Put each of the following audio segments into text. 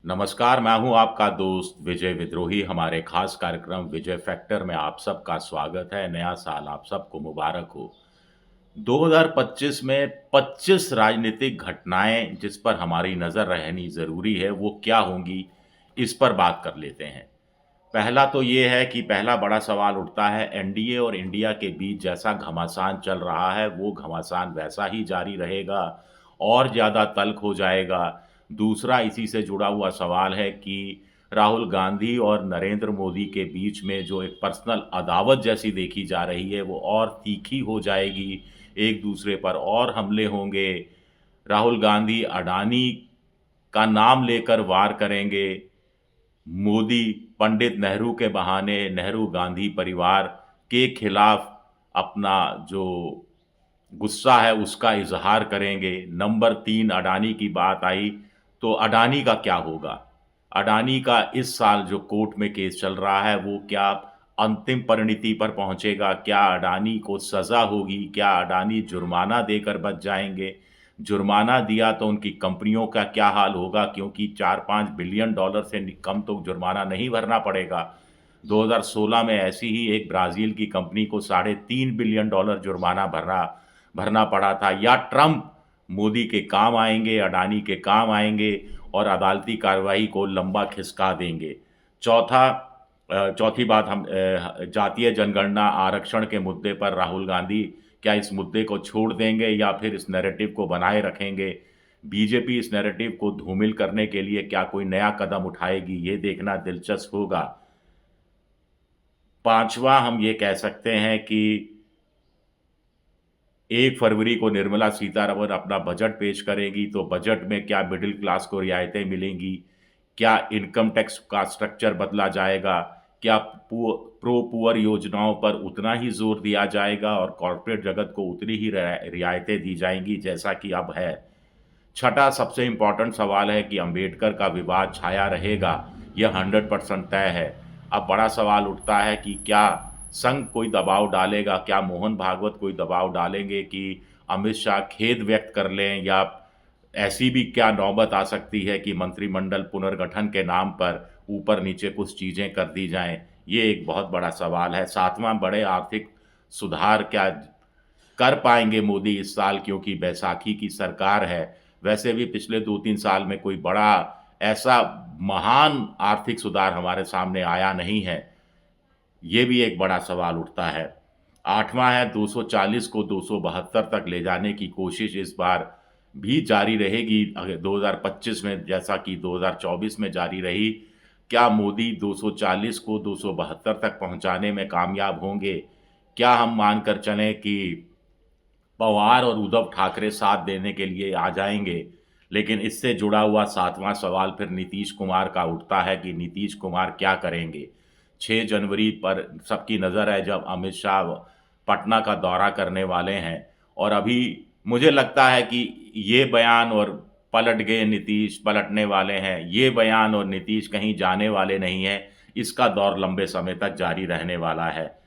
नमस्कार, मैं हूँ आपका दोस्त विजय विद्रोही। हमारे खास कार्यक्रम विजय फैक्टर में आप सबका स्वागत है। नया साल आप सबको मुबारक हो। 2025 में 25 राजनीतिक घटनाएँ जिस पर हमारी नज़र रहनी ज़रूरी है, वो क्या होंगी, इस पर बात कर लेते हैं। पहला तो ये है कि पहला बड़ा सवाल उठता है एनडीए और इंडिया के बीच जैसा घमासान चल रहा है, वो घमासान वैसा ही जारी रहेगा और ज़्यादा तल्ख़ हो जाएगा। दूसरा इसी से जुड़ा हुआ सवाल है कि राहुल गांधी और नरेंद्र मोदी के बीच में जो एक पर्सनल अदावत जैसी देखी जा रही है, वो और तीखी हो जाएगी, एक-दूसरे पर और हमले होंगे। राहुल गांधी अडानी का नाम लेकर वार करेंगे। मोदी पंडित नेहरू के बहाने नेहरू-गांधी परिवार के खिलाफ अपना जो गुस्सा है उसका इज़हार करेंगे। नंबर 3 अडानी की बात आई, तो अडानी का क्या होगा? अडानी का इस साल जो कोर्ट में केस चल रहा है, वो क्या अंतिम परिणति पर पहुँचेगा? क्या अडानी को सज़ा होगी? क्या अडानी जुर्माना देकर बच जाएँगे? जुर्माना दिया तो उनकी कंपनियों का क्या हाल होगा? क्योंकि 4-5 बिलियन डॉलर से कम तो जुर्माना नहीं भरना पड़ेगा। 2016 में ऐसी ही एक ब्राज़ील की कंपनी को साढ़े 3 बिलियन डॉलर जुर्माना भरना भरना पड़ा था। या ट्रंप मोदी के काम आएँगे, अडानी के काम आएँगे और अदालती कार्रवाई को लंबा खिसका देंगे। चौथी बात जातीय जनगणना आरक्षण के मुद्दे पर राहुल गांधी क्या इस मुद्दे को छोड़ देंगे या फिर इस नैरेटिव को बनाए रखेंगे? बीजेपी इस नैरेटिव को धूमिल करने के लिए क्या कोई नया कदम उठाएगी? ये देखना दिलचस्प होगा। 5वां हम ये कह सकते हैं कि 1 फरवरी को निर्मला सीतारमण अपना बजट पेश करेंगी, तो बजट में क्या मिडल क्लास को रियायतें मिलेंगी? क्या इनकम टैक्स का स्ट्रक्चर बदला जाएगा? क्या प्रो पुअर योजनाओं पर उतना ही ज़ोर दिया जाएगा और कॉर्पोरेट जगत को उतनी ही रियायतें दी जाएँगी जैसा कि अब है? छठा सबसे इम्पोर्टेंट सवाल है कि अंबेडकर का विवाद छाया रहेगा, यह 100% तय है। अब बड़ा सवाल उठता है कि क्या संघ कोई दबाव डालेगा? क्या मोहन भागवत कोई दबाव डालेंगे कि अमित शाह खेद व्यक्त कर लें या ऐसी भी क्या नौबत आ सकती है कि मंत्रिमंडल पुनर्गठन के नाम पर ऊपर-नीचे कुछ चीज़ें कर दी जाएँ? ये एक बहुत बड़ा सवाल है। 7वां बड़े आर्थिक सुधार क्या कर पाएँगे मोदी इस साल क्योंकि बैसाखी की सरकार है। वैसे भी पिछले 2-3 साल में कोई बड़ा ऐसा महान आर्थिक सुधार हमारे सामने आया नहीं है। ये भी एक बड़ा सवाल उठता है। 8वां है 240 को 272 तक ले जाने की कोशिश इस बार भी जारी रहेगी 2025 में जैसा कि 2024 में जारी रही। क्या मोदी 240 को 272 तक पहुँचाने में कामयाब होंगे? क्या हम मानकर चलें कि पवार और उद्धव ठाकरे साथ देने के लिए आ जाएँगे? लेकिन इससे जुड़ा हुआ 7वां सवाल फिर नीतीश कुमार का उठता है कि नीतीश कुमार क्या करेंगे? 6 जनवरी पर सबकी नज़र है जब अमित शाह पटना का दौरा करने वाले हैं और अभी मुझे लगता है कि ये बयान और पलट गए नीतीश, पलटने वाले हैं, ये बयान और नीतीश कहीं जाने वाले नहीं हैं, इसका दौर लंबे समय तक जारी रहने वाला है।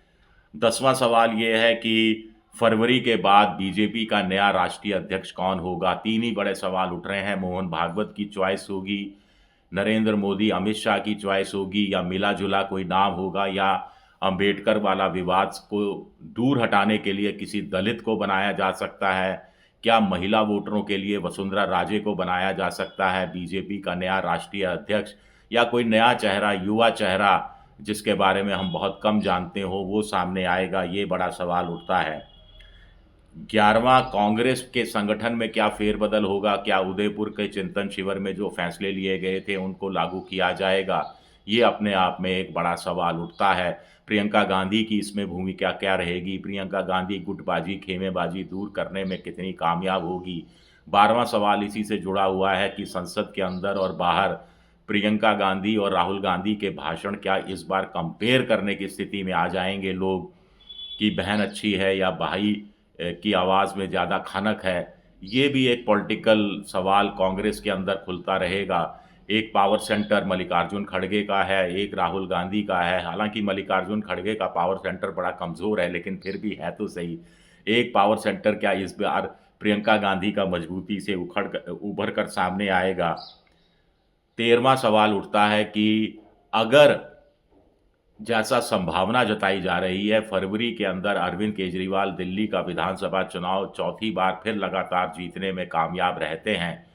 10वां सवाल ये है कि फरवरी के बाद बीजेपी का नया राष्ट्रीय अध्यक्ष कौन होगा? 3 ही बड़े सवाल उठ रहे हैं, मोहन भागवत की चॉइस होगी, नरेंद्र मोदी, अमित शाह की चॉइस होगी या मिला-जुला कोई नाम होगा या अम्बेडकर वाला विवाद को दूर हटाने के लिए किसी दलित को बनाया जा सकता है? क्या महिला वोटरों के लिए वसुंधरा राजे को बनाया जा सकता है बीजेपी का नया राष्ट्रीय अध्यक्ष या कोई नया चेहरा, युवा चेहरा जिसके बारे में हम बहुत कम जानते हो, वो सामने आएगा? ये बड़ा सवाल उठता है। 11वां कांग्रेस के संगठन में क्या फेरबदल होगा? क्या उदयपुर के चिंतन शिविर में जो फैसले लिए गए थे, उनको लागू किया जाएगा? ये अपने आप में एक बड़ा सवाल उठता है। प्रियंका गांधी की इसमें भूमिका क्या रहेगी? प्रियंका गांधी गुटबाजी, खेमेबाजी दूर करने में कितनी कामयाब होगी? 12वां सवाल इसी से जुड़ा हुआ है कि संसद के अंदर और बाहर प्रियंका गांधी और राहुल गांधी के भाषण क्या इस बार कंपेयर करने की स्थिति में आ जाएँगे लोग कि बहन अच्छी है या भाई की आवाज़ में ज़्यादा खनक है। ये भी एक पॉलिटिकल सवाल कांग्रेस के अंदर खुलता रहेगा। एक पावर सेंटर मल्लिकार्जुन खड़गे का है, एक राहुल गांधी का है। हालाँकि मल्लिकार्जुन खड़गे का पावर सेंटर बड़ा कमज़ोर है, लेकिन फिर भी है तो सही। एक पावर सेंटर क्या इस बार प्रियंका गांधी का मजबूती से उभर कर सामने आएगा? 13वां सवाल उठता है कि अगर जैसा संभावना जताई जा रही है, फरवरी के अंदर अरविंद केजरीवाल दिल्ली का विधानसभा चुनाव चौथी बार फिर लगातार जीतने में कामयाब रहते हैं,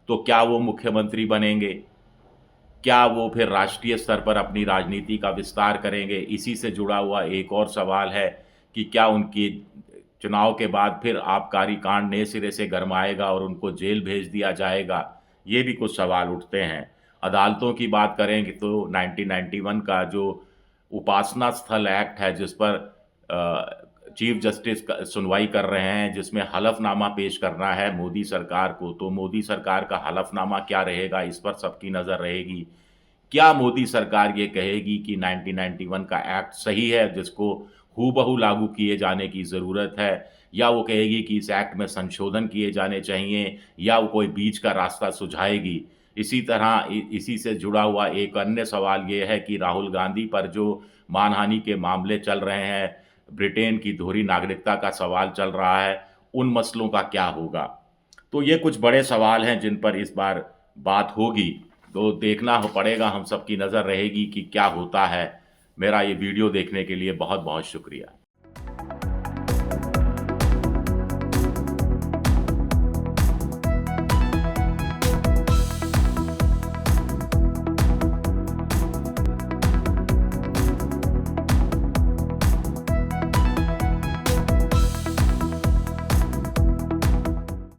तो क्या वो मुख्यमंत्री बनेंगे? क्या वो फिर राष्ट्रीय स्तर पर अपनी राजनीति का विस्तार करेंगे? इसी से जुड़ा हुआ एक और सवाल है कि क्या उनकी चुनाव के बाद फिर आबकारी कांड नए सिरे से गरमाएगा और उनको जेल भेज दिया जाएगा? ये भी कुछ सवाल उठते हैं। अदालतों की बात करेंगे तो 1991 का जो उपासना स्थल एक्ट है, जिस पर चीफ जस्टिस सुनवाई कर रहे हैं, जिसमें हलफनामा पेश करना है मोदी सरकार को, तो मोदी सरकार का हलफनामा क्या रहेगा, इस पर सबकी नज़र रहेगी। क्या मोदी सरकार ये कहेगी कि 1991 का एक्ट सही है, जिसको हूबहू लागू किए जाने की ज़रूरत है, या वो कहेगी कि इस एक्ट में संशोधन किए जाने चाहिए, या वो कोई बीच का रास्ता सुझाएगी? इसी तरह इसी से जुड़ा हुआ एक अन्य सवाल ये है कि राहुल गांधी पर जो मानहानि के मामले चल रहे हैं, ब्रिटेन की दोहरी नागरिकता का सवाल चल रहा है, उन मसलों का क्या होगा? तो ये कुछ बड़े सवाल हैं जिन पर इस बार बात होगी, तो देखना हो पड़ेगा, हम सबकी नज़र रहेगी कि क्या होता है। मेरा ये वीडियो देखने के लिए बहुत-बहुत शुक्रिया।